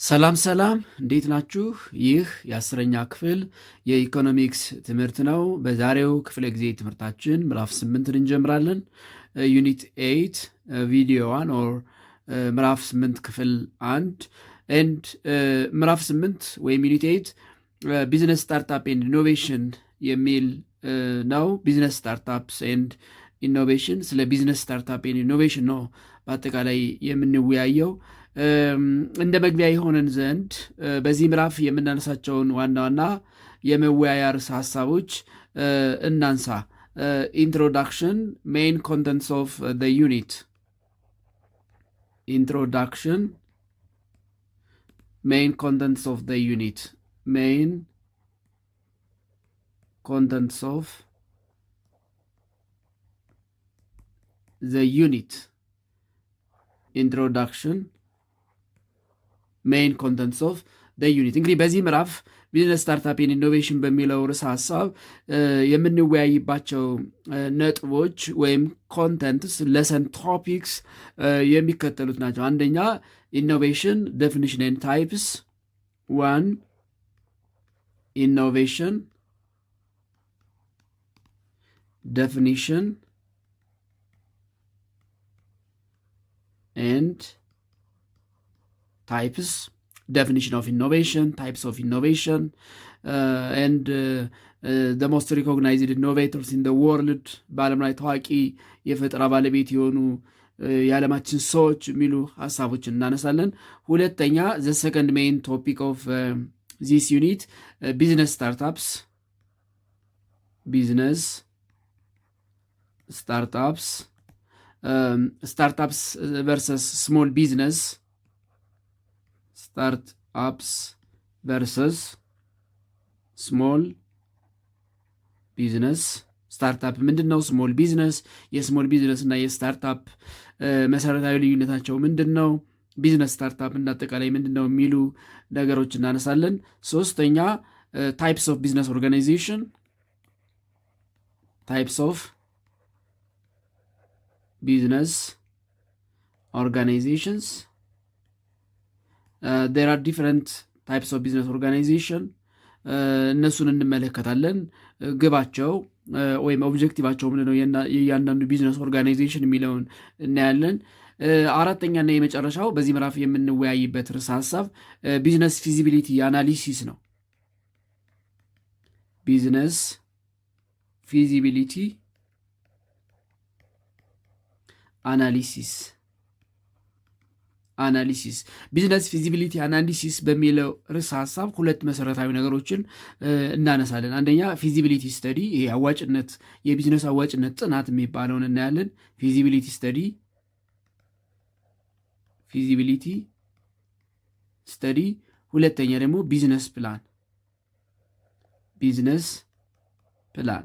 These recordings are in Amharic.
ሰላም ሰላም፣ እንዴት ናችሁ? ይህ የ10ኛ ክፍል የኢኮኖሚክስ ትምህርት ነው። በዛሬው ክፍለ ጊዜ ትምህርታችን ምዕራፍ 8ን እንጀምራለን። ዩኒት 8 ቪዲዮ 1 ኦር ምዕራፍ 8 ክፍል 1 ኤንድ ምዕራፍ 8 ወይም ዩኒት 8 ቢዝነስ ስታርታፕ ኤንድ ኢኖቬሽን የሚል ነው። ቢዝነስ ስታርታፕስ ኤንድ ኢኖቬሽን፣ ስለ ቢዝነስ ስታርታፕ ኤንድ ኢኖቬሽን ነው በአጠቃላይ የምንወያየው። እንደ መግቢያ የሆነን ዘንድ በዚህ ምዕራፍ የምናነሳቸውን ዋና ዋና የመወያያ ርዕሰ ሀሳቦች እናንሳ። ኢንትሮዳክሽን፣ ሜይን ኮንተንትስ ኦፍ ዘ ዩኒት። ኢንትሮዳክሽን፣ ሜይን ኮንተንትስ ኦፍ ዘ ዩኒት። ሜይን ኮንተንትስ ኦፍ ዘ ዩኒት። ኢንትሮዳክሽን ሜይን ኮንተንትስ ኦፍ ደ ዩኒት። እንግዲህ በዚህ ምዕራፍ ቢዝነስ ስታርታፕ ኤንድ ኢኖቬሽን በሚለው ርዕሰ ሀሳብ የምንወያይባቸው ነጥቦች ወይም ኮንተንትስ ለሰን ቶፒክስ የሚከተሉት ናቸው። አንደኛ ኢኖቬሽን ዴፊኒሽን ኤንድ ታይፕስ። ዋን ኢኖቬሽን ዴፊኒሽን and types. Definition of innovation, types of innovation, and the most recognized innovators in the world. በዓለም ላይ ታዋቂ የፈጠራ ባለቤት የሆኑ የዓለማችን ሰዎች የሚሉ ሀሳቦችን እናነሳለን። ሁለተኛ the second main topic of this unit, business startups. business startups, startups versus small business. startups versus small business. ስታርታፕ ምንድን ነው? ስሞል ቢዝነስ፣ የስሞል ቢዝነስ እና የስታርታፕ መሰረታዊ ልዩነታቸው ምንድን ነው? ቢዝነስ ስታርታፕ እንዳጠቃላይ ምንድን ነው የሚሉ ነገሮች እናነሳለን። ሶስተኛ ታይፕስ ኦፍ ቢዝነስ ኦርጋናይዜሽን። ታይፕስ ኦፍ business organizations. There are different types of business organization. እነሱን እንመለከታለን። ግባቸው ወይም ኦብጀክቲቫቸው ምንድን ነው የእያንዳንዱ ቢዝነስ ኦርጋናይዜሽን የሚለውን እናያለን። አራተኛና የመጨረሻው በዚህ ምዕራፍ የምንወያይበት ርዕሰ ሀሳብ ቢዝነስ ፊዚቢሊቲ አናሊሲስ ነው። ቢዝነስ ፊዚቢሊቲ አናሊሲስ። ቢዝነስ ፊዚቢሊቲ አናሊሲስ በሚለው ርዕሰ ሀሳብ ሁለት መሰረታዊ ነገሮችን እናነሳለን። አንደኛ ፊዚቢሊቲ ስተዲ፣ ይሄ አዋጭነት፣ የቢዝነስ አዋጭነት ጥናት የሚባለውን እናያለን። ፊዚቢሊቲ ስተዲ፣ ፊዚቢሊቲ ስተዲ። ሁለተኛ ደግሞ ቢዝነስ ፕላን፣ ቢዝነስ ፕላን፣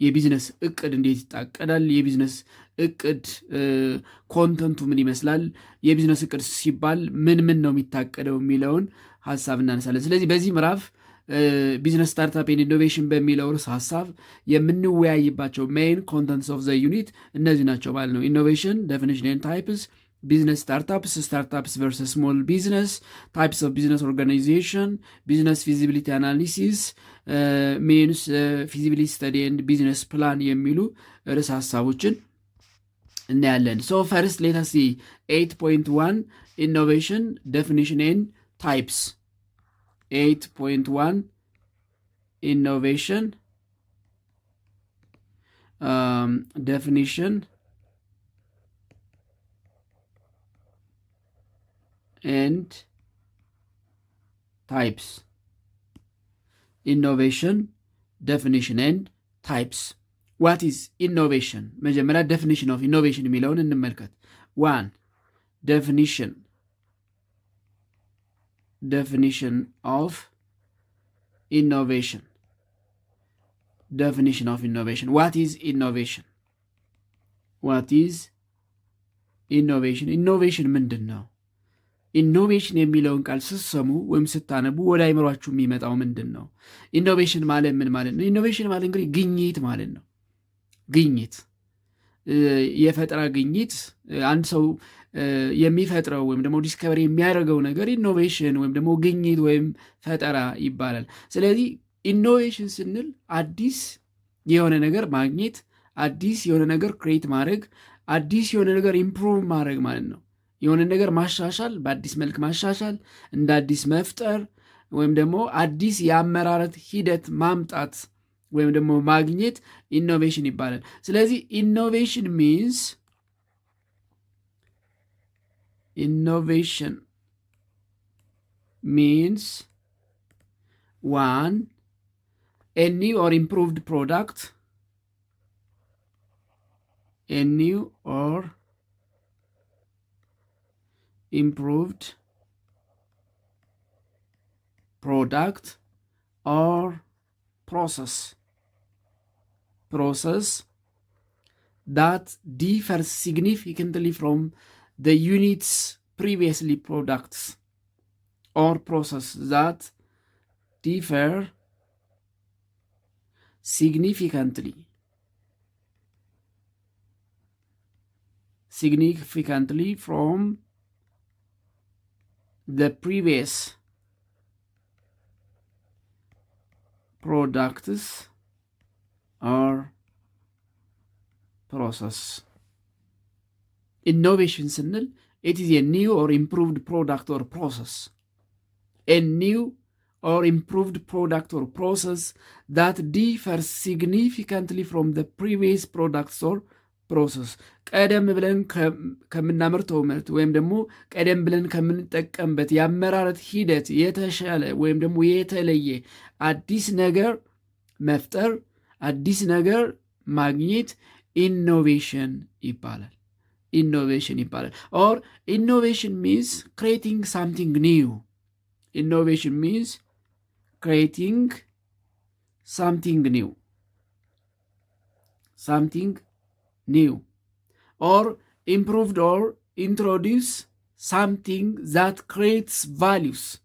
የቢዝነስ እቅድ እንዴት ይታቀዳል? የቢዝነስ እቅድ ኮንተንቱ ምን ይመስላል? የቢዝነስ እቅድ ሲባል ምን ነው የሚታቀደው የሚለውን ሀሳብ እናነሳለን። ስለዚህ በዚህ ምዕራፍ ቢዝነስ ስታርታፕ ኤንድ ኢኖቬሽን በሚለው ርዕሰ ሀሳብ የምንወያይባቸው ሜይን ኮንተንትስ ኦፍ ዘ ዩኒት እነዚህ ናቸው ማለት ነው። ኢኖቬሽን ዴፊኒሽን ኤንድ ታይፕስ፣ ቢዝነስ ስታርታፕስ፣ ስታርታፕስ ቨርሰስ ስሞል ቢዝነስ፣ ታይፕስ ኦፍ ቢዝነስ ኦርጋናይዜሽን፣ ቢዝነስ ፊዚቢሊቲ አናሊሲስ፣ ሜንስ ፊዚቢሊቲ ስተዲ ኤንድ ቢዝነስ ፕላን የሚሉ ርዕሰ ሀሳቦችን እናያለን። ሶ ፈርስት ሌት አስ ሲ 8.1 ኢኖቬሽን ዴፊኒሽን ኤንድ ታይፕስ። 8.1 ኢኖቬሽን ዴፊኒሽን and types. Innovation, definition and types. What is innovation? መጀመሪያ definition of innovation የሚለውን እንመልከት። 1. definition of innovation. definition of innovation. What is innovation? What is innovation? innovation ምንድን ነው? ኢኖቬሽን የሚለውን ቃል ስትሰሙ ወይም ስታነቡ ወደ አይምሯችሁ የሚመጣው ምንድን ነው? ኢኖቬሽን ማለት ምን ማለት ነው? ኢኖቬሽን ማለት እንግዲህ ግኝት ማለት ነው። ግኝት፣ የፈጠራ ግኝት። አንድ ሰው የሚፈጥረው ወይም ደግሞ ዲስከቨሪ የሚያደርገው ነገር ኢኖቬሽን ወይም ደግሞ ግኝት ወይም ፈጠራ ይባላል። ስለዚህ ኢኖቬሽን ስንል አዲስ የሆነ ነገር ማግኘት፣ አዲስ የሆነ ነገር ክሬት ማድረግ፣ አዲስ የሆነ ነገር ኢምፕሩቭ ማድረግ ማለት ነው። የሆነ ነገር ማሻሻል፣ በአዲስ መልክ ማሻሻል፣ እንደ አዲስ መፍጠር ወይም ደግሞ አዲስ የአመራረት ሂደት ማምጣት ወይም ደግሞ ማግኘት ኢኖቬሽን ይባላል። ስለዚህ ኢኖቬሽን ሚንስ one, a new or improved product, a new or improved product or process that differs significantly from the unit's previously products or process that differ significantly from the previous products or process. Innovation ስንል it is a new or improved product or process. A new or improved product or process that differs significantly from the previous products or process. ቀደም ብለን ከምናመርተው ምርት ወይም ደግሞ ቀደም ብለን ከምንጠቀምበት የአመራረት ሂደት የተሻለ ወይም ደግሞ የተለየ አዲስ ነገር መፍጠር፣ አዲስ ነገር ማግኘት ኢኖቬሽን ይባላል። ኦር ኢኖቬሽን ሚንስ ክሬቲንግ ሳምቲንግ ኒው። ኢኖቬሽን ሚንስ creating something new or improved or introduce something that creates values.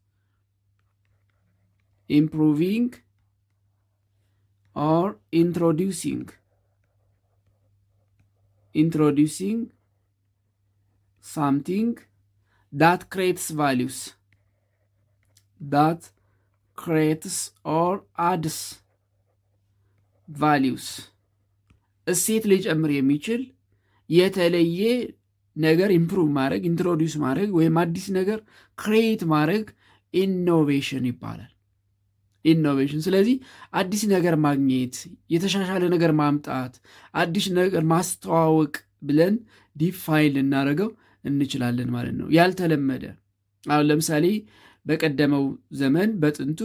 Improving or introducing something that creates values, that creates or adds values. እሴት ሊጨምር የሚችል የተለየ ነገር ኢምፕሩቭ ማድረግ፣ ኢንትሮዲውስ ማድረግ ወይም አዲስ ነገር ክሬት ማድረግ ኢኖቬሽን ይባላል። ኢኖቬሽን ስለዚህ አዲስ ነገር ማግኘት፣ የተሻሻለ ነገር ማምጣት፣ አዲስ ነገር ማስተዋወቅ ብለን ዲፋይን ልናደርገው እንችላለን ማለት ነው። ያልተለመደ አሁን ለምሳሌ በቀደመው ዘመን በጥንቱ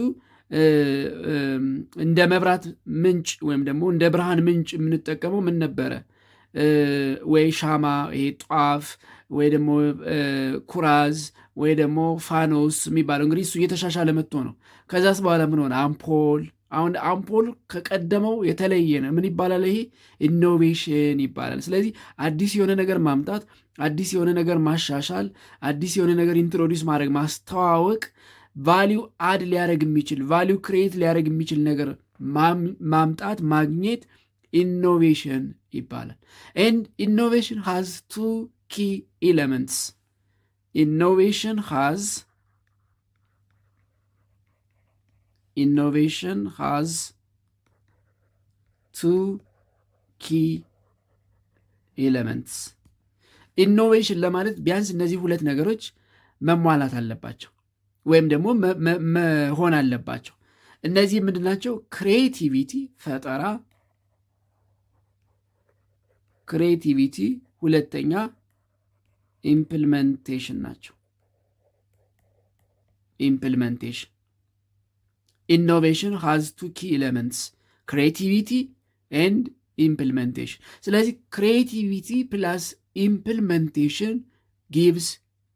እንደ መብራት ምንጭ ወይም ደግሞ እንደ ብርሃን ምንጭ የምንጠቀመው ምን ነበረ? ወይ ሻማ፣ ይሄ ጧፍ፣ ወይ ደግሞ ኩራዝ፣ ወይ ደግሞ ፋኖስ የሚባለው እንግዲህ እሱ እየተሻሻለ መጥቶ ነው። ከዛስ በኋላ ምን ሆነ? አምፖል። አሁን አምፖል ከቀደመው የተለየ ነው። ምን ይባላል? ይሄ ኢኖቬሽን ይባላል። ስለዚህ አዲስ የሆነ ነገር ማምጣት፣ አዲስ የሆነ ነገር ማሻሻል፣ አዲስ የሆነ ነገር ኢንትሮዲውስ ማድረግ፣ ማስተዋወቅ፣ ቫሊዩ አድ ሊያደረግ የሚችል ቫሊዩ ክሬት ሊያደረግ የሚችል ነገር ማምጣት ማግኘት ኢኖቬሽን ይባላል። ኤንድ ኢኖቬሽን ሃዝ ቱ ኪ ኤለመንትስ። ኢኖቬሽን ሃዝ ቱ ኪ ኤለመንትስ። ኢኖቬሽን ለማለት ቢያንስ እነዚህ ሁለት ነገሮች መሟላት አለባቸው ወይም ደግሞ መሆን አለባቸው። እነዚህ ምንድናቸው? ክሬቲቪቲ ፈጠራ፣ ክሬቲቪቲ፣ ሁለተኛ ኢምፕሊመንቴሽን ናቸው። ኢምፕሊመንቴሽን። ኢኖቬሽን ሃዝ ቱ ኪ ኤለመንትስ ክሬቲቪቲ ኤንድ ኢምፕሊመንቴሽን። ስለዚህ ክሬቲቪቲ ፕላስ ኢምፕሊመንቴሽን ጊቭስ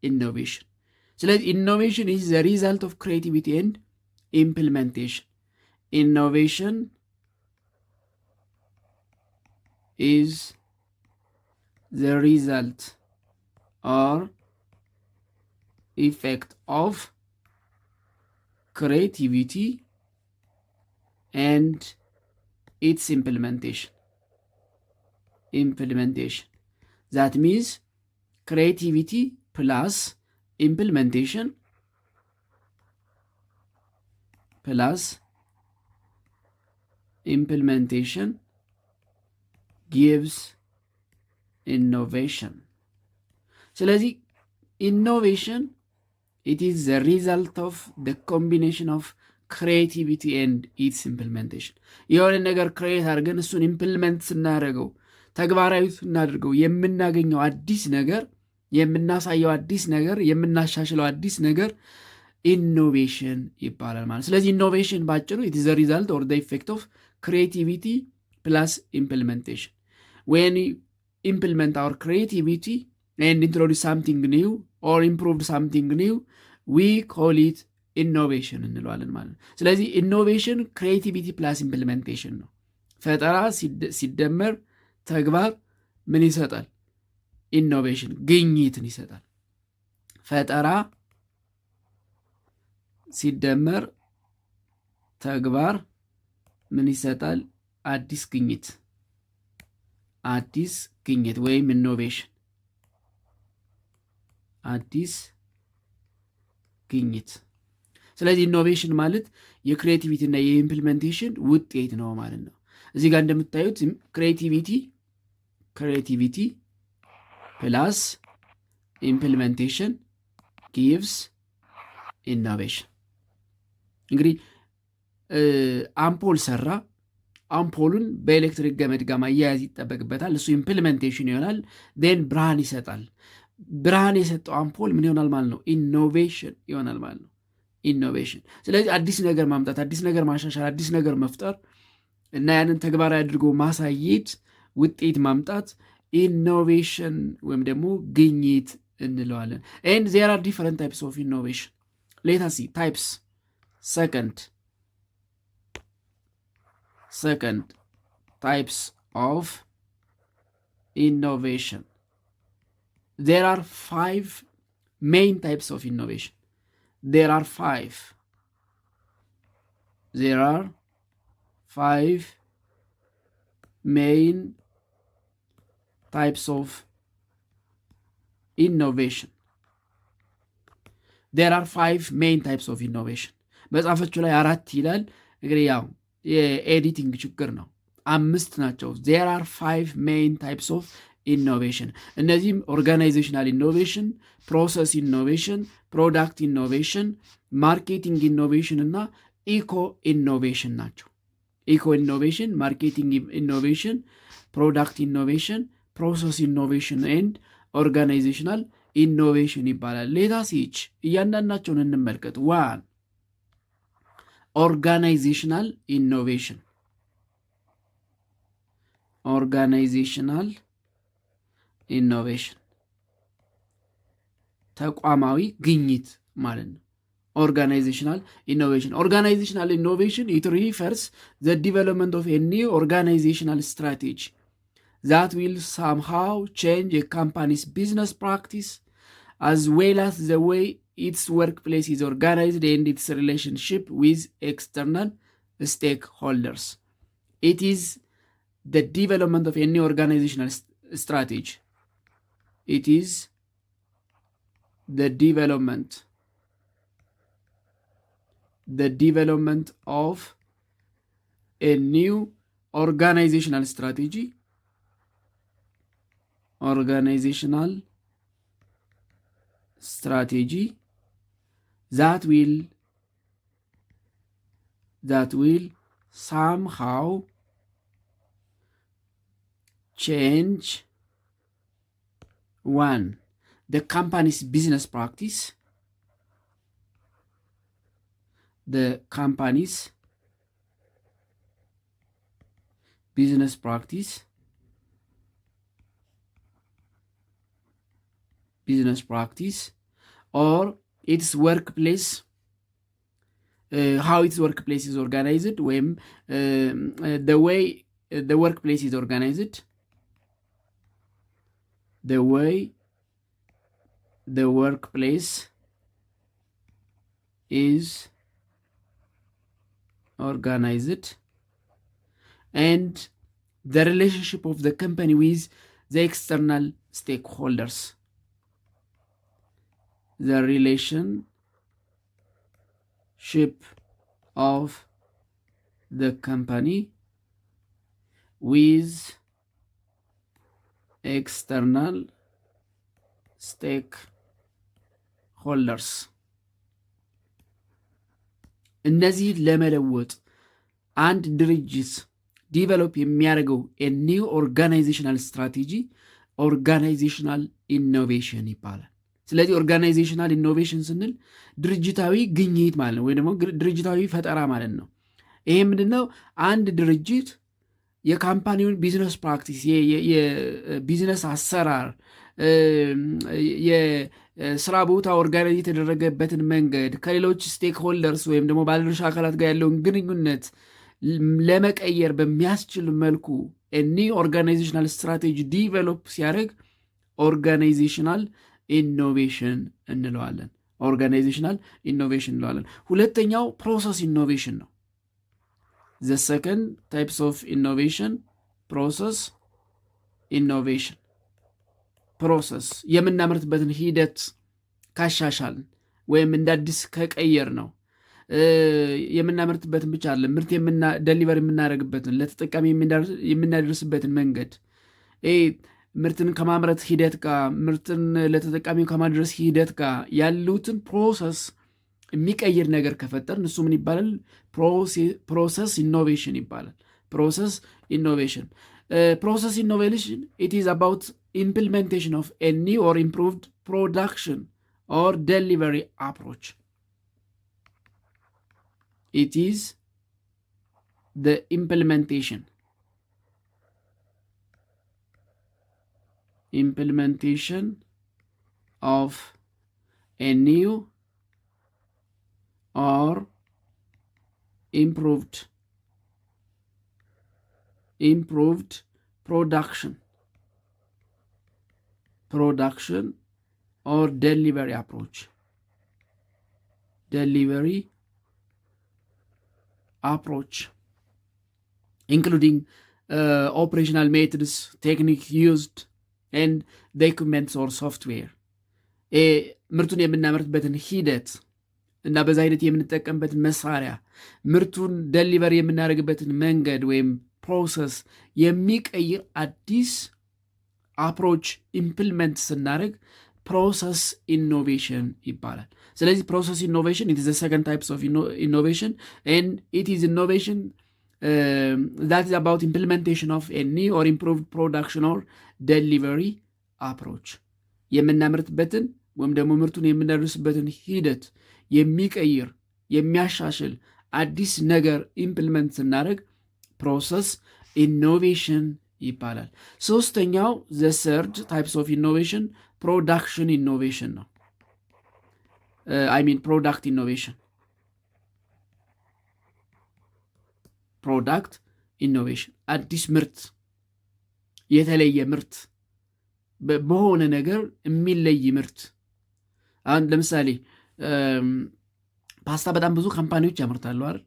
ኢኖቬሽን። ስለዚህ ኢኖቬሽን ኢዝ ዘ ሪዛልት ኦፍ ክሬቲቪቲ ኤንድ ኢምፕሊመንቴሽን። ኢኖቬሽን ኢዝ ዘ ሪዛልት ኦር ኢፌክት ኦፍ ክሬቲቪቲ ኤንድ ኢትስ ኢምፕሊመንቴሽን። That means ክሬቲቪቲ ፕላስ ኢምፕሊሜንቴሽን ጊቭስ ኢኖቬሽን። ስለዚህ ኢኖቬሽን it is the result of the combination of creativity and its implementation። የሆነ ነገር ክሬት አድርገን እሱን ኢምፕሊመንት ስናደርገው ተግባራዊ ስናደርገው የምናገኘው አዲስ ነገር፣ የምናሳየው አዲስ ነገር፣ የምናሻሽለው አዲስ ነገር ኢኖቬሽን ይባላል ማለት። ስለዚህ ኢኖቬሽን ባጭሩ it is the result or the effect of creativity plus implementation. When we implement our creativity and introduce something new or improve something new, we call it innovation እንለዋለን ማለት ነው። ስለዚህ ኢኖቬሽን ክሬቲቪቲ ፕላስ ኢምፕሊሜንቴሽን ነው። ፈጠራ ሲደመር ተግባር ምን ይሰጣል? ኢኖቬሽን ግኝትን ይሰጣል። ፈጠራ ሲደመር ተግባር ምን ይሰጣል? አዲስ ግኝት ወይም ኢኖቬሽን፣ አዲስ ግኝት። ስለዚህ ኢኖቬሽን ማለት የክሬቲቪቲ እና የኢምፕሊሜንቴሽን ውጤት ነው ማለት ነው። እዚህ ጋር እንደምታዩት ክሬቲቪቲ ፕላስ ኢምፕሊሜንቴሽን ጊቭስ ኢኖቬሽን። እንግዲህ አምፖል ሰራ። አምፖሉን በኤሌክትሪክ ገመድ ጋር ማያያዝ ይጠበቅበታል። እሱ ኢምፕሊሜንቴሽን ይሆናል። ን ብርሃን ይሰጣል። ብርሃን የሰጠው አምፖል ምን ይሆናል ማለት ነው? ኢኖቬሽን ይሆናል ማለት ነው። ኢኖቬሽን። ስለዚህ አዲስ ነገር ማምጣት፣ አዲስ ነገር ማሻሻል፣ አዲስ ነገር መፍጠር እና ያንን ተግባራዊ አድርጎ ማሳየት፣ ውጤት ማምጣት ኢኖቬሽን ወይም ደግሞ ግኝት እንለዋለን። and there are different types of innovation. Let us see types. Second types of innovation. There are 5 main types of innovation. There are 5 main types of innovation. There are 5 main types of innovation. መጽሐፎቹ ላይ 4 ይላል። እንግዲህ ያው የኤዲቲንግ ችግር ነው። 5 ናቸው። There are 5 main types of ኢኖቬሽን። እነዚህም ኦርጋናይዜሽናል ኢኖቬሽን፣ ፕሮሰስ ኢኖቬሽን፣ ፕሮዳክት ኢኖቬሽን፣ ማርኬቲንግ ኢኖቬሽን እና ኢኮ ኢኖቬሽን ናቸው። ኢኮ ኢኖቬሽን፣ ማርኬቲንግ ኢኖቬሽን፣ ፕሮዳክት ኢኖቬሽን፣ ፕሮሰስ ኢኖቬሽን ኤንድ ኦርጋናይዜሽናል ኢኖቬሽን ይባላል። ሌታ ሲች እያንዳንዳቸውን እንመልከት። 1 ኦርጋናይዜሽናል ኢኖቬሽን። ኦርጋናይዜሽናል ኢኖቬሽን ተቋማዊ ግኝት ማለት ነው። ኦርጋናይዜሽናል ኢኖቬሽን it refers the development of a new organizational strategy that will somehow change a company's business practice as well as the way its workplace is organized and its relationship with external stakeholders. It is the development of a new organizational strategy. It is the development of a new organizational strategy that will somehow change 1 the company's business practice, or its workplace, how its workplace is organized, the way the workplace is organized, the way the workplace is organized, and the relationship of the company with the external stakeholders. the relationship of the company with external stakeholders እነዚህ ለመለወጥ አንድ ድርጅት ዲቨሎፕ የሚያደርገው ኒው ኦርጋናይዜሽናል ስትራቴጂ ኦርጋናይዜሽናል ኢኖቬሽን ይባላል። ስለዚህ ኦርጋናይዜሽናል ኢኖቬሽን ስንል ድርጅታዊ ግኝት ማለት ነው፣ ወይ ደግሞ ድርጅታዊ ፈጠራ ማለት ነው። ይሄ ምንድነው? አንድ ድርጅት የካምፓኒውን ቢዝነስ ፕራክቲስ፣ የቢዝነስ አሰራር፣ የስራ ቦታ ኦርጋናይዝ የተደረገበትን መንገድ ከሌሎች ስቴክሆልደርስ ወይም ደግሞ ባለድርሻ አካላት ጋር ያለውን ግንኙነት ለመቀየር በሚያስችል መልኩ ኒው ኦርጋናይዜሽናል ስትራቴጂ ዲቨሎፕ ሲያደርግ ኦርጋናይዜሽናል ኢኖቬሽን እንለዋለን። ኦርጋናይዜሽናል ኢኖቬሽን እንለዋለን። ሁለተኛው ፕሮሰስ ኢኖቬሽን ነው። the second types of innovation process innovation ፕሮሰስ የምናመርትበትን ሂደት ካሻሻልን ወይም እንደ አዲስ ከቀየር ነው። የምናመርትበትን ብቻ አለ ምርት ደሊቨር የምናደርግበትን ለተጠቃሚ የምናደርስበትን መንገድ ምርትን ከማምረት ሂደት ጋር ምርትን ለተጠቃሚው ከማድረስ ሂደት ጋር ያሉትን ፕሮሰስ የሚቀይር ነገር ከፈጠርን እሱ ምን ይባላል? ፕሮሰስ ኢኖቬሽን ይባላል። ፕሮሰስ ኢኖቬሽን ፕሮሰስ ኢኖቬሽን ኢት ኢዝ አባውት implementation of a new or improved production or delivery approach. It is the implementation of a new or improved production or delivery approach. Including operational methods, technique used, and the equipment or software. ምርቱን የምናመርትበትን ሂደት እና በዛ ሂደት የምንጠቀምበትን መሳሪያ፣ ምርቱን ደሊቨር የምናደርግበትን መንገድ ወይም ፕሮሰስ የሚቀይር አዲስ አፕሮች ኢምፕልመንት ስናደርግ ፕሮሰስ ኢኖቬሽን ይባላል። ስለዚህ ፕሮሰስ ኢኖቬሽን ኢት ኢዝ ዘ ሰከንድ ታይፕስ ኦፍ ኢኖቬሽን ኤንድ ኢት ኢዝ ኢኖቬሽን ዛት ኢዝ አባውት ኢምፕሊሜንቴሽን ኦፍ ኤ ኒው ኦር ኢምፕሩቭድ ፕሮዳክሽን ኦር ደሊቨሪ አፕሮች የምናመርትበትን ወይም ደግሞ ምርቱን የምናደርስበትን ሂደት የሚቀይር የሚያሻሽል አዲስ ነገር ኢምፕልመንት ስናደርግ ፕሮሰስ ኢኖቬሽን ይባላል። ሶስተኛው ዘ ሰርድ ታይፕስ ኦፍ ኢኖቬሽን ፕሮዳክሽን ኢኖቬሽን ነው። ፕሮዳክት ኢኖቬሽን ፕሮዳክት ኢኖቬሽን አዲስ ምርት፣ የተለየ ምርት፣ በሆነ ነገር የሚለይ ምርት። አሁን ለምሳሌ ፓስታ በጣም ብዙ ካምፓኒዎች ያመርታሉ አይደል?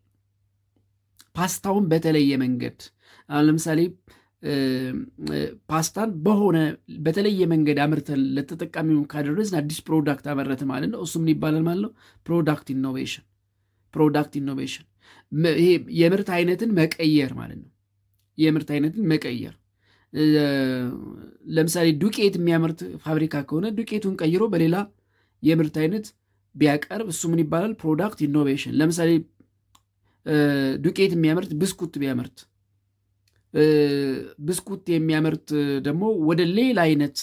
ፓስታውን በተለየ መንገድ አሁን ለምሳሌ ፓስታን በተለየ መንገድ አምርተን ለተጠቃሚው ካደረስን አዲስ ፕሮዳክት አመረተ ማለት ነው። እሱ ምን ይባላል ማለት ነው? ፕሮዳክት ኢኖቬሽን። ይሄ የምርት አይነትን መቀየር ማለት ነው። የምርት አይነትን መቀየር፣ ለምሳሌ ዱቄት የሚያመርት ፋብሪካ ከሆነ ዱቄቱን ቀይሮ በሌላ የምርት አይነት ቢያቀርብ እሱ ምን ይባላል? ፕሮዳክት ኢኖቬሽን። ለምሳሌ ዱቄት የሚያመርት ብስኩት ቢያመርት፣ ብስኩት የሚያመርት ደግሞ ወደ ሌላ አይነት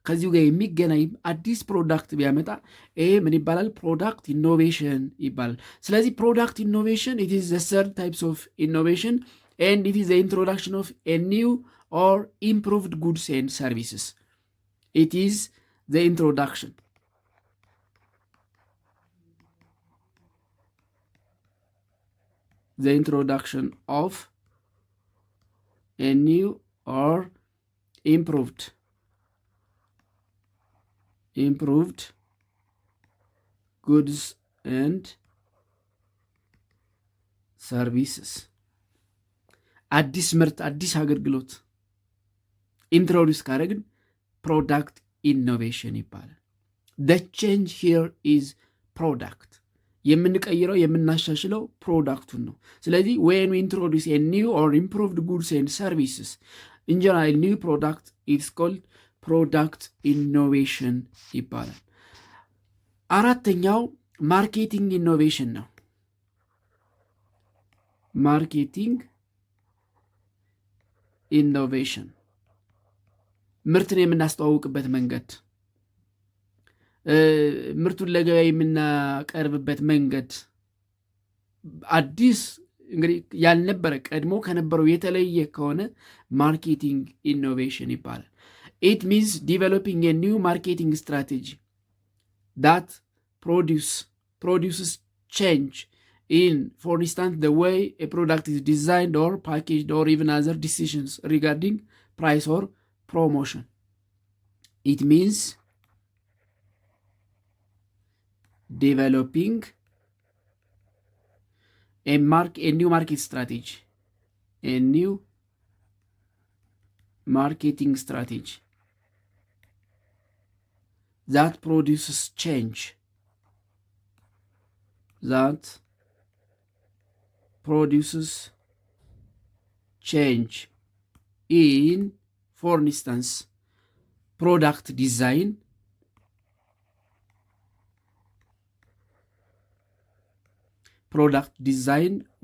ከዚሁ ጋር የሚገናኝ አዲስ ፕሮዳክት ቢያመጣ ይሄ ምን ይባላል? ፕሮዳክት ኢኖቬሽን ይባላል። ስለዚህ ፕሮዳክት ኢኖቬሽን ኢት ኢዝ ዘ ሰርድ ታይፕስ ኦፍ ኢኖቬሽን ኤንድ ኢት ኢዝ ዘ ኢንትሮዳክሽን ኦፍ ኤ ኒው ኦር ኢምፕሩቭድ ጉድስ ኤንድ ሰርቪስስ። ኢት ኢዝ ዘ ኢንትሮዳክሽን of a new or improved goods and services። አዲስ ምርት፣ አዲስ አገልግሎት ኢንትሮዲውስ ካደረግን ፕሮዳክት ኢኖቬሽን ይባላል። the change here is product የምንቀይረው የምናሻሽለው ፕሮዳክቱን ነው። ስለዚህ when we introduce a new or improved goods and services in general new product it's called product innovation ይባላል። አራተኛው ማርኬቲንግ ኢኖቬሽን ነው። ማርኬቲንግ ኢኖቬሽን ምርትን የምናስተዋውቅበት መንገድ፣ ምርቱን ለገበያ የምናቀርብበት መንገድ አዲስ እንግዲህ ያልነበረ ቀድሞ ከነበረው የተለየ ከሆነ ማርኬቲንግ ኢኖቬሽን ይባላል። ኢት ሚንስ ዲቨሎፒንግ ኤ ኒው ማርኬቲንግ ስትራቴጂ that produces change in, for instance, the way a product is designed or packaged or even other decisions regarding price or promotion. It means developing a new market strategy, a new marketing strategy that produces change, in, for instance, product design,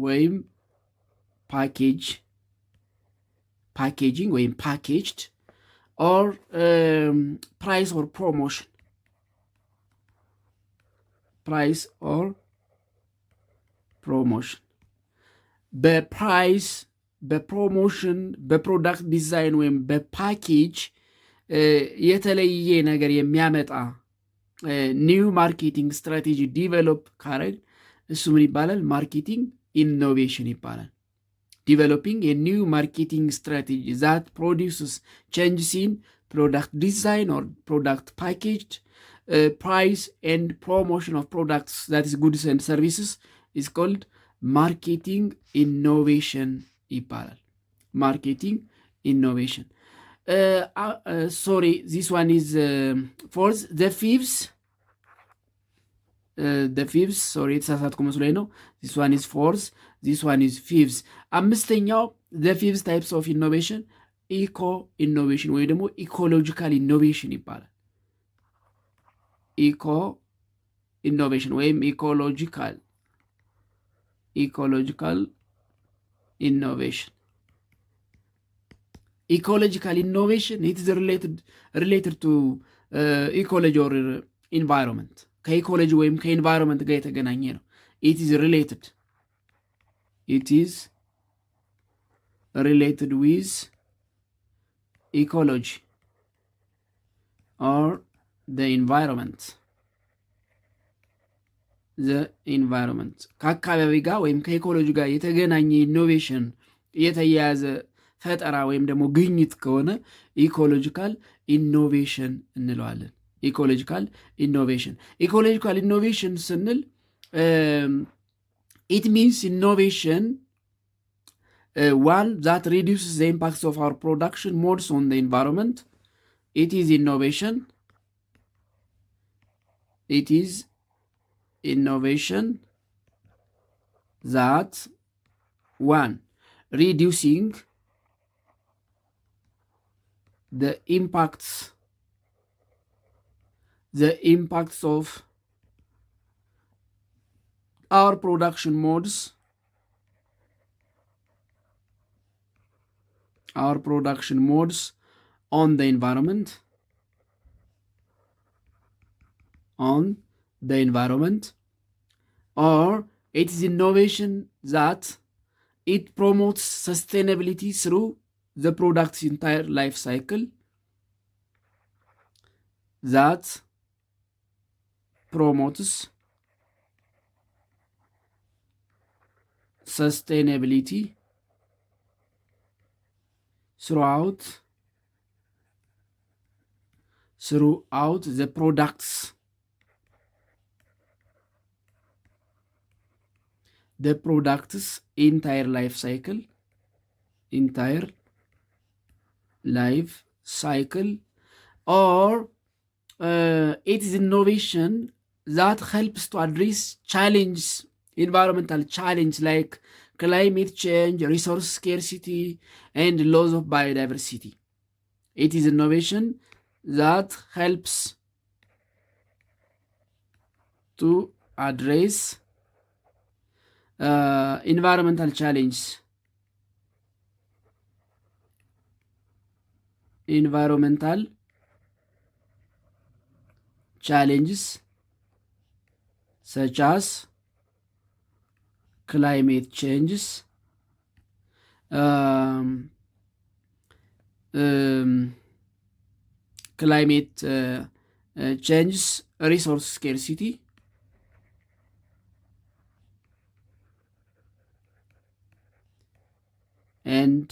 ወይም packaging ወይም packaged, or price or promotion, በፕራይስ በፕሮሞሽን በፕሮዳክት ዲዛይን ወይም በፓኬጅ የተለየ ነገር የሚያመጣ ኒው ማርኬቲንግ ስትራቴጂ ዲቨሎፕ ካረግ እሱ ምን ይባላል? ማርኬቲንግ ኢኖቬሽን ይባላል። ዲቨሎፒንግ ኒው ማርኬቲንግ ስትራቴጂ ዛት ፕሮዲውስስ ቼንጅስ ኢን ፕሮዳክት ዲዛይን ኦር ፕሮዳክት ፓኬጅድ price and promotion of products, that is goods and services, is called marketing innovation ይባላል። marketing innovation. Sorry, this one is fourth. The fifth, sorry, የተሳሳትኩ መስሎኝ ነው። this one is fourth, this one is fifth. አምስተኛው the fifth types of innovation eco innovation ወይ ደግሞ ecological innovation ይባላል። ኢኮ ኢኖቬሽን ወይም ኢኮሎጂካል ኢኖቬሽን ኢት ኢዝ ሪሌትድ ቱ ኢኮሎጂ ኦር ኢንቫይሮንመንት ከኢኮሎጂ ወይም ከኢንቫይሮንመንት ጋር የተገናኘ ነው። ኢት ኢዝ ሪሌትድ ዊዝ ኢኮሎጂ ኦር the environment ከአካባቢ ጋር ወይም ከኢኮሎጂ ጋር የተገናኘ ኢኖቬሽን የተያያዘ ፈጠራ ወይም ደግሞ ግኝት ከሆነ ኢኮሎጂካል ኢኖቬሽን እንለዋለን። ኢኮሎጂካል ኢኖቬሽን ስንል it means innovation one that reduces the impacts of our production modes on the environment. It is innovation that one reducing the impacts of our production modes on the environment, or it is innovation that it promotes sustainability through the product's entire life cycle, that promotes sustainability throughout the product's entire life cycle, or it is innovation that helps to address challenges, environmental challenge like climate change, resource scarcity, and loss of biodiversity. It is innovation that helps to address environmental challenges, such as climate changes, resource scarcity, and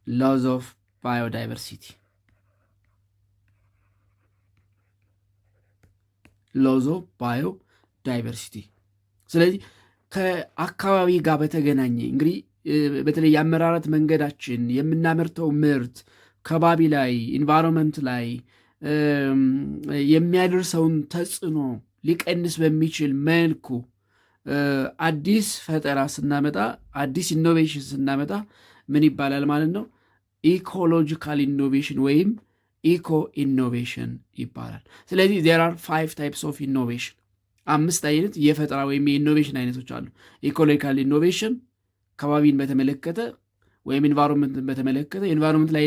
loss of biodiversity. ሎዝ ኦፍ ባዮዳይቨርሲቲ። ስለዚህ ከአካባቢ ጋር በተገናኘ እንግዲህ በተለይ የአመራረት መንገዳችን የምናመርተው ምርት ከባቢ ላይ ኢንቫይሮንመንት ላይ የሚያደርሰውን ተጽዕኖ ሊቀንስ በሚችል መልኩ አዲስ ፈጠራ ስናመጣ፣ አዲስ ኢኖቬሽን ስናመጣ ምን ይባላል ማለት ነው? ኢኮሎጂካል ኢኖቬሽን ወይም ኢኮ ኢኖቬሽን ይባላል። ስለዚህ ዜር አር 5 ታይፕስ ኦፍ ኢኖቬሽን፣ 5 አይነት የፈጠራ ወይም የኢኖቬሽን አይነቶች አሉ። ኢኮሎጂካል ኢኖቬሽን ከባቢን በተመለከተ ወይም ኢንቫይሮንመንትን በተመለከተ ኢንቫይሮንመንት ላይ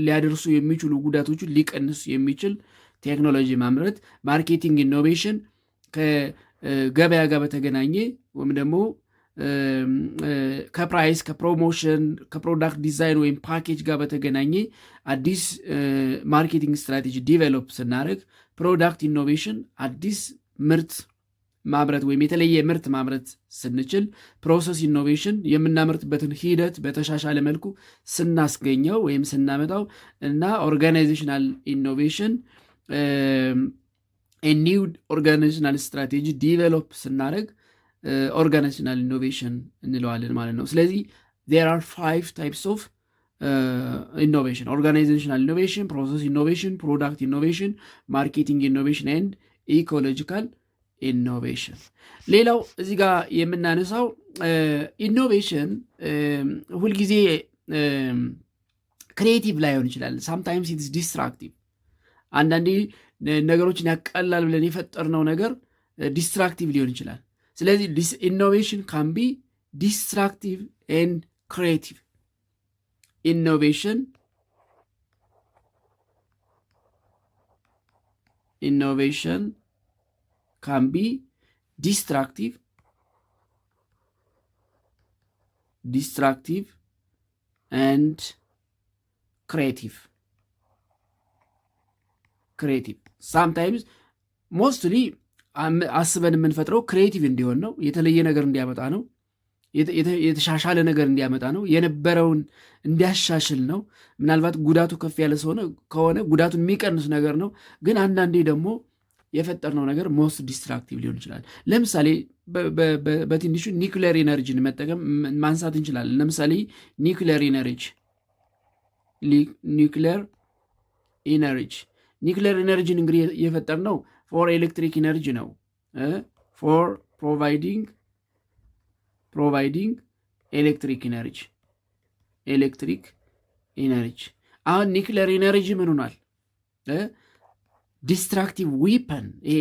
ሊያደርሱ የሚችሉ ጉዳቶችን ሊቀንሱ የሚችል ቴክኖሎጂ ማምረት። ማርኬቲንግ ኢኖቬሽን ከገበያ ጋር በተገናኘ ወይም ደግሞ ከፕራይስ፣ ከፕሮሞሽን፣ ከፕሮዳክት ዲዛይን ወይም ፓኬጅ ጋር በተገናኘ አዲስ ማርኬቲንግ ስትራቴጂ ዲቨሎፕ ስናደርግ። ፕሮዳክት ኢኖቬሽን አዲስ ምርት ማምረት ወይም የተለየ ምርት ማምረት ስንችል። ፕሮሰስ ኢኖቬሽን የምናመርትበትን ሂደት በተሻሻለ መልኩ ስናስገኘው ወይም ስናመጣው እና ኦርጋናይዜሽናል ኢኖቬሽን ኒው ኦርጋናይዜሽናል ስትራቴጂ ዲቨሎፕ ስናደርግ ኦርጋናይዜሽናል ኢኖቬሽን እንለዋለን ማለት ነው። ስለዚህ ዜር አር 5 ታይፕስ ኦፍ ኢኖቬሽን: ኦርጋናይዜሽናል ኢኖቬሽን፣ ፕሮሰስ ኢኖቬሽን፣ ፕሮዳክት ኢኖቬሽን፣ ማርኬቲንግ ኢኖቬሽን ኤንድ ኢኮሎጂካል ኢኖቬሽን። ሌላው እዚህ ጋር የምናነሳው ኢኖቬሽን ሁልጊዜ ክሪኤቲቭ ላይሆን ይችላል። ሳምታይምስ ኢትስ ዲስትራክቲቭ። አንዳንዴ ነገሮችን ያቀላል ብለን የፈጠርነው ነገር ዲስትራክቲቭ ሊሆን ይችላል። ስለዚህ ኢኖቬሽን ካን ቢ ዲስትራክቲቭ ኤንድ ክሪኤቲቭ። ኢኖቬሽን ካን ቢ ዲስትራክቲቭ ኤንድ ክሪኤቲቭ። ሳምታይምስ ሞስትሊ አስበን የምንፈጥረው ክሪኤቲቭ እንዲሆን ነው፣ የተለየ ነገር እንዲያመጣ ነው፣ የተሻሻለ ነገር እንዲያመጣ ነው፣ የነበረውን እንዲያሻሽል ነው። ምናልባት ጉዳቱ ከፍ ያለ ከሆነ ጉዳቱን የሚቀንስ ነገር ነው። ግን አንዳንዴ ደግሞ የፈጠርነው ነገር ሞስት ዲስትራክቲቭ ሊሆን ይችላል። ለምሳሌ በትንሹ ኒውክሌር ኢነርጂን መጠቀም ማንሳት እንችላለን። ለምሳሌ ኒውክሌር ኢነርጂን እንግዲህ የፈጠርነው ፎር ኤሌክትሪክ ኢነርጂ ነው። ፎር ፕሮቫይዲንግ ኤሌክትሪክ ኢነርጂ። አሁን ኒውክሌር ኢነርጂ ምን ሆኗል? ዲስትራክቲቭ ዊፐን። ይሄ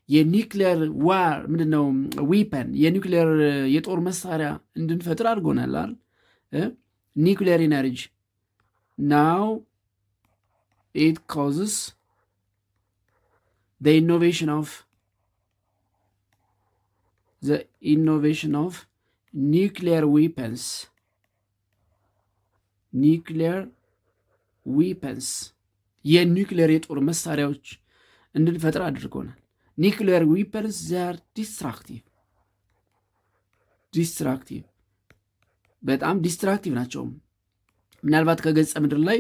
የኒውክሌር ዋር ምንድነው? ዊፐን፣ የኒውክሌር የጦር መሳሪያ እንድንፈጥር አድርጎናል አይደል? ኒውክሌር ኢነርጂ ናው ኢት ኮዝስ the innovation of nuclear weapons የኒውክሌር የጦር መሳሪያዎች እንድንፈጥር አድርጎናል። ኒውክሌር ዊፐንስ ዛር ዲስትራክቲቭ በጣም ዲስትራክቲቭ ናቸው። ምናልባት ከገጸ ምድር ላይ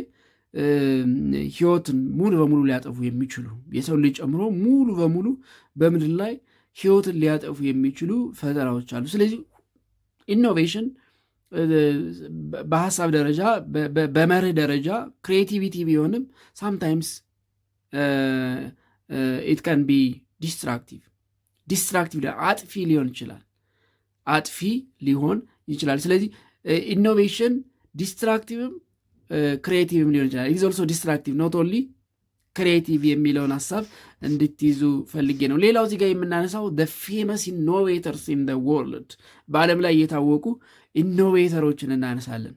ህይወትን ሙሉ በሙሉ ሊያጠፉ የሚችሉ የሰው ልጅ ጨምሮ ሙሉ በሙሉ በምድር ላይ ህይወትን ሊያጠፉ የሚችሉ ፈጠራዎች አሉ። ስለዚህ ኢኖቬሽን በሀሳብ ደረጃ በመርህ ደረጃ ክሪኤቲቪቲ ቢሆንም ሳምታይምስ ኢት ካን ቢ ዲስትራክቲቭ አጥፊ ሊሆን ይችላል። ስለዚህ ኢኖቬሽን ዲስትራክቲቭም ክሪኤቲቭም ሊሆን ይችላል። ኢዝ ኦልሶ ዲስትራክቲቭ ኖት ኦንሊ ክሪኤቲቭ የሚለውን ሀሳብ እንድትይዙ ፈልጌ ነው። ሌላው እዚህ ጋር የምናነሳው ፌመስ ኢኖቬተርስ ኢን ወርልድ፣ በዓለም ላይ የታወቁ ኢኖቬተሮችን እናነሳለን።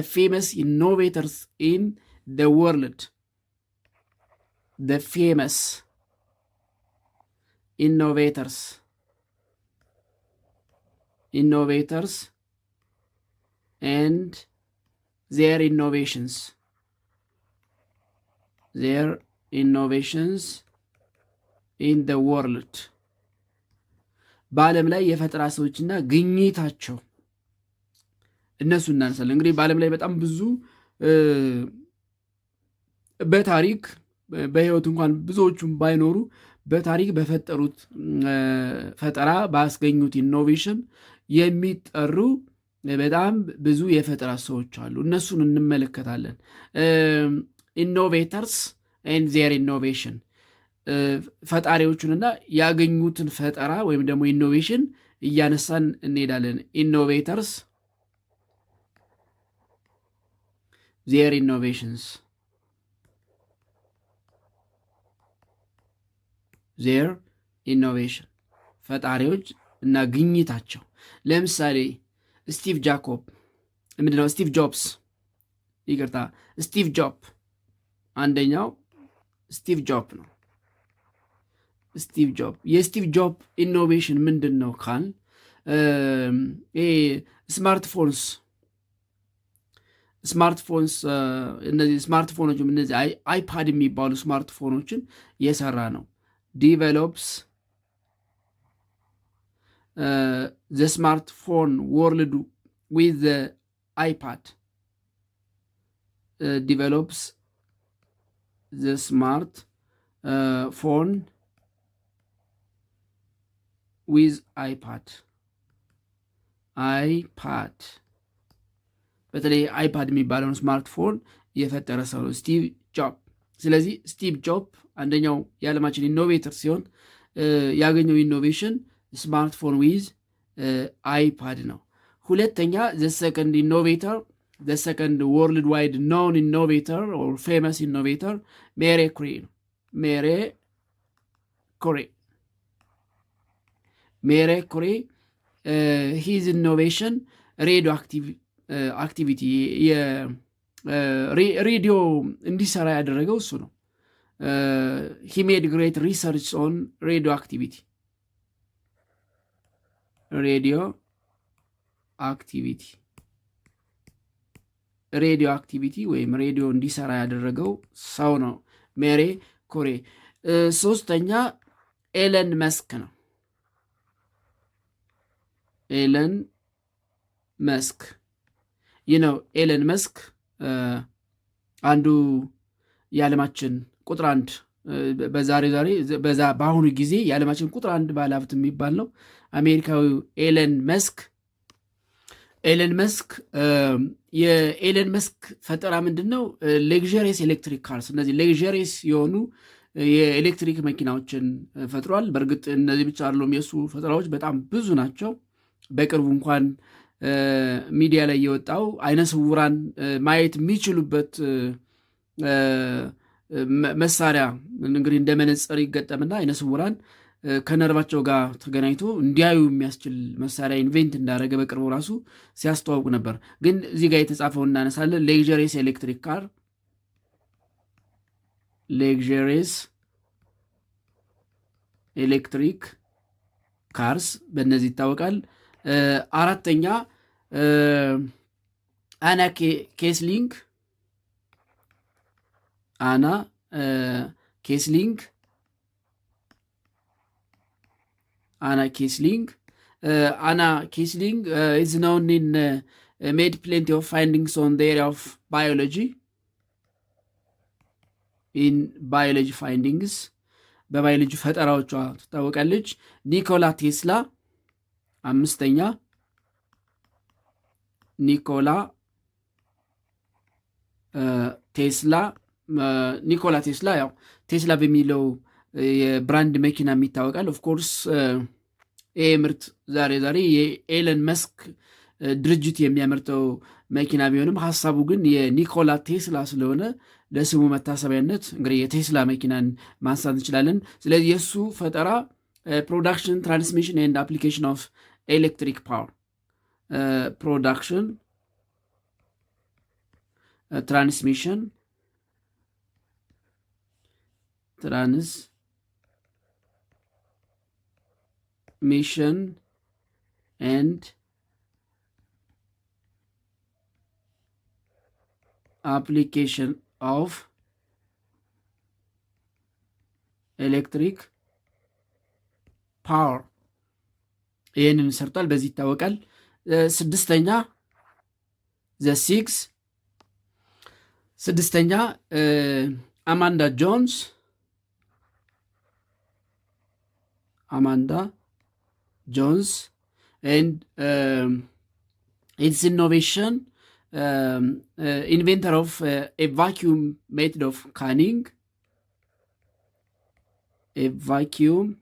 ፌመስ ኢኖቬተርስ ኢን ወርልድ፣ ፌመስ ኢኖቬተርስ and their innovations in the world፣ በዓለም ላይ የፈጠራ ሰዎችና ግኝታቸው እነሱ እናነሳለን። እንግዲህ በዓለም ላይ በጣም ብዙ በታሪክ በህይወት እንኳን ብዙዎቹም ባይኖሩ በታሪክ በፈጠሩት ፈጠራ ባስገኙት ኢኖቬሽን የሚጠሩ በጣም ብዙ የፈጠራ ሰዎች አሉ። እነሱን እንመለከታለን። ኢኖቬተርስ ኤንድ ዜር ኢኖቬሽን፣ ፈጣሪዎቹንና ያገኙትን ፈጠራ ወይም ደግሞ ኢኖቬሽን እያነሳን እንሄዳለን። ኢኖቬተርስ ዜር ኢኖቬሽንስ፣ ዜር ኢኖቬሽን፣ ፈጣሪዎች እና ግኝታቸው። ለምሳሌ ስቲቭ ጆብስ ስቲቭ ጆብ አንደኛው ስቲቭ ጆብ ነው። የስቲቭ ጆብ ኢኖቬሽን ምንድን ነው ካል ስማርትፎንስ እነዚህ ስማርትፎኖችም እነዚህ አይፓድ የሚባሉ ስማርትፎኖችን የሰራ ነው። ዲቨሎፕስ the smartphone world with the iPad, develops the smart phone with iPad በተለይ አይፓድ የሚባለውን ስማርትፎን የፈጠረ ሰው ነው ስቲቭ ጆብ። ስለዚህ ስቲቭ ጆብ አንደኛው የዓለማችን ኢኖቬተር ሲሆን ያገኘው ኢኖቬሽን ስማርትፎን ዊዝ አይፓድ ነው። ሁለተኛ ሰከንድ ወርልድ ዋይድ ኖን ኢኖቬተር ኦር ፌመስ ኢኖቬተር ሜሪ ኩሪ ነው። ሜሪ ኩሪ ሂዝ ኢኖቬሽን ሬዲዮ አክቲቪቲ፣ ሬዲዮ እንዲሰራ ያደረገው እሱ ነው። ሂ ሜድ ግሬት ሪሰርች ኦን ሬዲዮ አክቲቪቲ ወይም ሬዲዮ እንዲሰራ ያደረገው ሰው ነው ሜሪ ኩሪ። ሶስተኛ ኤለን መስክ ነው። ኤለን መስክ አንዱ የዓለማችን ቁጥር አንድ በአሁኑ ጊዜ የዓለማችን ቁጥር አንድ ባለሀብት የሚባል ነው አሜሪካዊው ኤለን መስክ። የኤለን መስክ ፈጠራ ምንድን ነው? ሌግዠሪየስ ኤሌክትሪክ ካርስ፣ እነዚህ ሌግዠሪየስ የሆኑ የኤሌክትሪክ መኪናዎችን ፈጥሯል። በእርግጥ እነዚህ ብቻ አይደሉም፣ የእሱ ፈጠራዎች በጣም ብዙ ናቸው። በቅርቡ እንኳን ሚዲያ ላይ የወጣው አይነ ስውራን ማየት የሚችሉበት መሳሪያ እንግዲህ እንደ መነጽር ይገጠምና አይነ ስውራን ከነርቫቸው ጋር ተገናኝቶ እንዲያዩ የሚያስችል መሳሪያ ኢንቬንት እንዳደረገ በቅርቡ ራሱ ሲያስተዋውቁ ነበር። ግን እዚህ ጋር የተጻፈው እናነሳለን። ሌግዠሪየስ ኤሌክትሪክ ካርስ በእነዚህ ይታወቃል። አራተኛ አና ኬስሊንግ is known in made plenty of findings on the area of biology findings በባዮሎጂ ፈጠራዎቿ ትታወቃለች። ኒኮላ ቴስላ አምስተኛ ቴስላ ኒኮላ ቴስላ ያው ቴስላ በሚለው የብራንድ መኪና የሚታወቃል። ኦፍኮርስ ይሄ ምርት ዛሬ የኤለን መስክ ድርጅት የሚያመርተው መኪና ቢሆንም ሀሳቡ ግን የኒኮላ ቴስላ ስለሆነ ለስሙ መታሰቢያነት እንግዲህ የቴስላ መኪናን ማንሳት እንችላለን። ስለዚህ የእሱ ፈጠራ ፕሮዳክሽን ትራንስሚሽን ኤንድ አፕሊኬሽን ኦፍ ኤሌክትሪክ ፓወር ፕሮዳክሽን ትራንስሚሽን ኤንድ application of electric power ይህንን ሰርቷል። በዚህ ይታወቃል። ስድስተኛ አማንዳ ጆንስ and its innovation inventor of a vacuum method of canning, a vacuum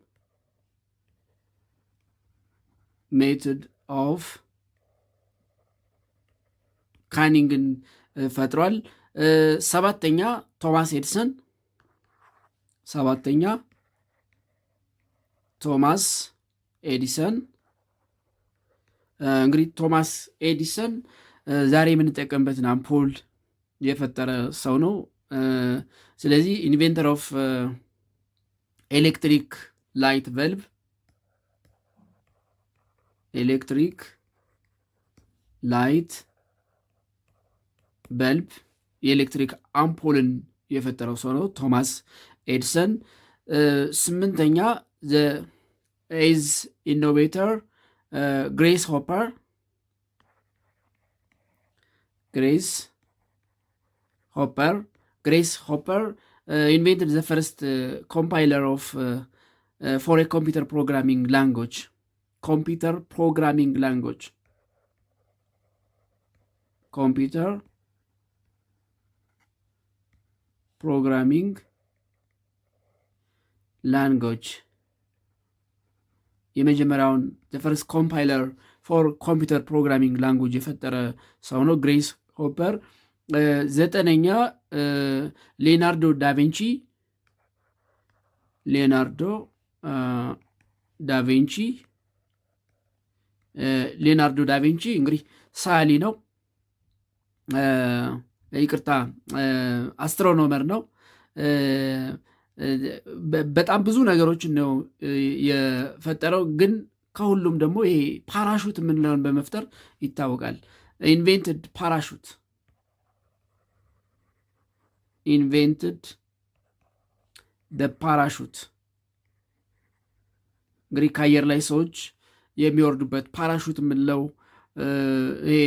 method of canning ፈጥሯል። ሰባተኛ ቶማስ ኤዲሰን እንግዲህ ቶማስ ኤዲሰን ዛሬ የምንጠቀምበትን አምፖል የፈጠረ ሰው ነው። ስለዚህ ኢንቬንተር ኦፍ ኤሌክትሪክ ላይት በልብ የኤሌክትሪክ አምፖልን የፈጠረው ሰው ነው ቶማስ ኤዲሰን። ስምንተኛ ኤዝ ኢኖቬተር ግሬስ ሆፐር invented the first compiler of for a computer programming language. የመጀመሪያውን the first compiler for computer programming language የፈጠረ ሰው ነው ግሬስ ሆፐር። ዘጠነኛ ሊዮናርዶ ዳቪንቺ እንግዲህ ሳሊ ነው፣ ይቅርታ አስትሮኖመር ነው። በጣም ብዙ ነገሮችን ነው የፈጠረው፣ ግን ከሁሉም ደግሞ ይሄ ፓራሹት የምንለውን በመፍጠር ይታወቃል። ኢንቬንትድ ፓራሹት እንግዲህ ከአየር ላይ ሰዎች የሚወርዱበት ፓራሹት የምንለው ይሄ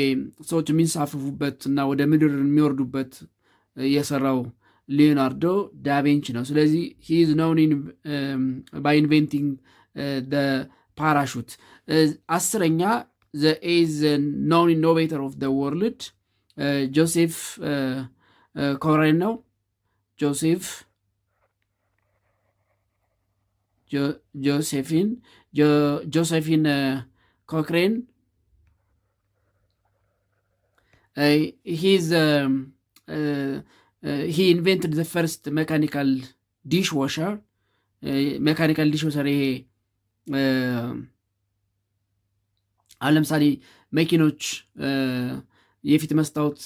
ሰዎች የሚንሳፈፉበት እና ወደ ምድር የሚወርዱበት የሰራው ሊዮናርዶ ዳቪንቺ ነው። ስለዚህ ሂ ኢዝ ኖውን ባይ ኢንቬንቲንግ ፓራሹት። አስረኛ ዘ ኢዝ ኖውን ኢኖቬተር ኦፍ ዘ ወርልድ ጆሴፍ ኮክሬን ነው። ጆሴፊን ኮክሬን he invented the first mechanical dishwasher. ይሄ አሁን ለምሳሌ መኪኖች የፊት መስታወት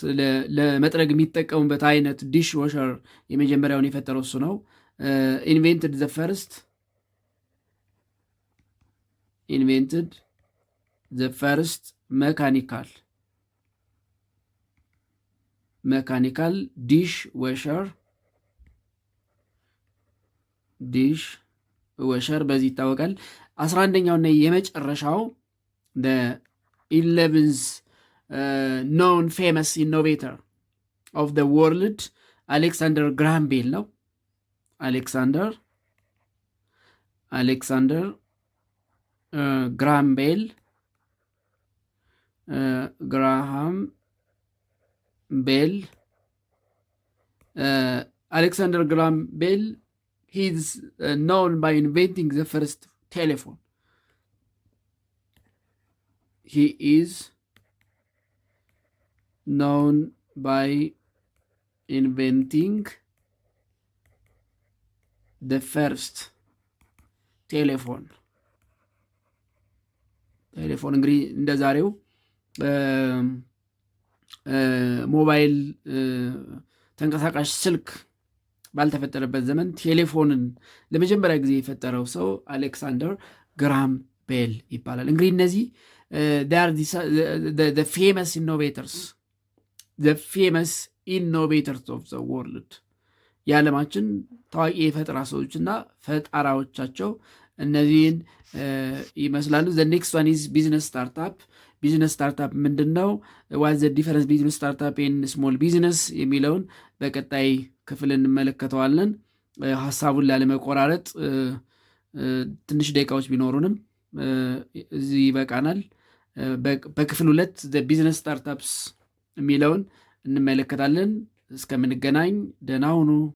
ለመጥረግ የሚጠቀሙበት አይነት ዲሽ ዋሸር የመጀመሪያውን የፈጠረው እሱ ነው። ኢንቬንትድ ዘ ፈርስት መካኒካል ዲሽ ወሸር በዚህ ይታወቃል። 11ኛውና የመጨረሻው ኢሌቨንዝ ኖን ፌመስ ኢኖቬተር ኦፍ ዘ ወርልድ አሌክሳንደር ግራሃም ቤል ነው። አሌክሳንደር ግራሃም ቤል Alexander Graham Bell, he's known by inventing the first telephone. He is known by inventing the first telephone. ቴሌፎን እንግዲህ እንደ ዛሬው ሞባይል ተንቀሳቃሽ ስልክ ባልተፈጠረበት ዘመን ቴሌፎንን ለመጀመሪያ ጊዜ የፈጠረው ሰው አሌክሳንደር ግራም ቤል ይባላል። እንግዲህ እነዚህ ፌመስ ኢኖቬተርስ ኦፍ ዘ ወርልድ የዓለማችን ታዋቂ የፈጠራ ሰዎችና ፈጠራዎቻቸው እነዚህን ይመስላሉ። ዘ ኔክስት ዋን ኢዝ ቢዝነስ ስታርታፕ። ቢዝነስ ስታርታፕ ምንድን ነው? ዋት ዘ ዲፈረንስ ቢዝነስ ስታርታፕ ኤንድ ስሞል ቢዝነስ የሚለውን በቀጣይ ክፍል እንመለከተዋለን። ሀሳቡን ላለመቆራረጥ ትንሽ ደቂቃዎች ቢኖሩንም እዚህ ይበቃናል። በክፍል 2 ዘ ቢዝነስ ስታርታፕስ የሚለውን እንመለከታለን። እስከምንገናኝ ደህና ሁኑ።